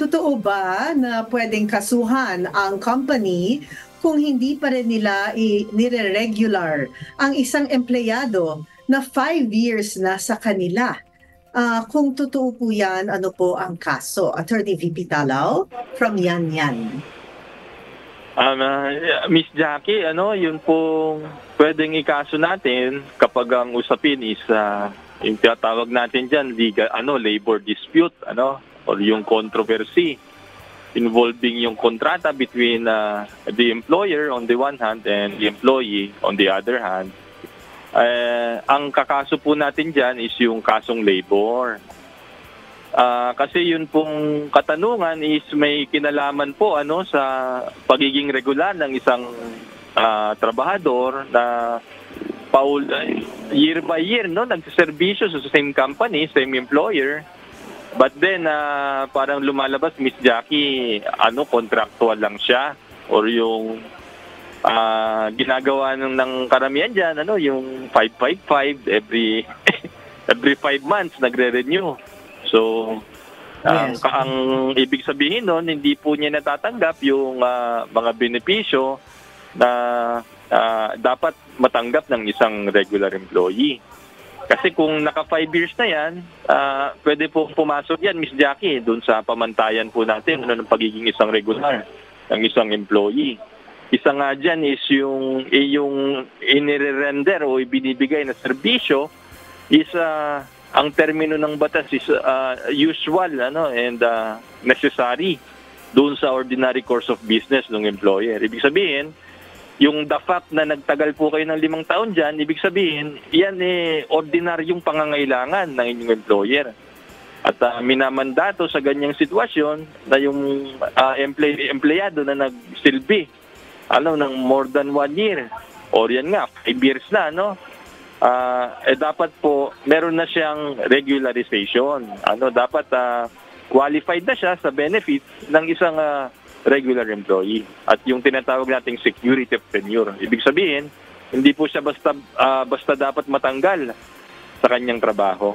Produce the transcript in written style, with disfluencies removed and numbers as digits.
totoo ba na pwedeng kasuhan ang company kung hindi pa rin nila nire-regular ang isang empleyado na 5 years na sa kanila? Kung totoo po yan, ano po ang kaso? Attorney VP Talaw from Yan Yan. Miss Jackie, yun pong pwedeng ikaso natin kapag ang usapin is yung tinatawag natin dyan, labor dispute, or yung controversy involving yung kontrata between the employer on the one hand and the employee on the other hand. Ang kakaso po natin dyan is yung kasong labor. Kasi yun pong katanungan is may kinalaman po sa pagiging regular ng isang trabahador na year by year nagseserbisyo sa same company, same employer. But then parang lumalabas, Miss Jackie, contractual lang siya or yung ginagawa ng karamihan diyan yung 555 every 5 months nagre-renew. So, Yes. ang ibig sabihin nun, hindi po niya natatanggap yung mga benepisyo na dapat matanggap ng isang regular employee. Kasi kung naka 5 years na yan, pwede po pumasok yan, Miss Jackie, dun sa pamantayan po natin ng pagiging isang regular ng isang employee. Isa nga dyan is yung inire-render o ibinibigay na serbisyo is ang termino ng batas is usual and necessary doon sa ordinary course of business ng employer. Ibig sabihin, yung the fact na nagtagal po kayo ng 5 taon dyan, ibig sabihin, yan ordinaryong pangangailangan ng inyong employer. At minamandato sa ganyang sitwasyon na yung empleyado na nagsilbi ng more than 1 year or yan nga, 5 years na, dapat po meron na siyang regularization. Dapat qualified na siya sa benefits ng isang regular employee. At yung tinatawag nating security of tenure. Ibig sabihin, hindi po siya basta dapat matanggal sa kanyang trabaho.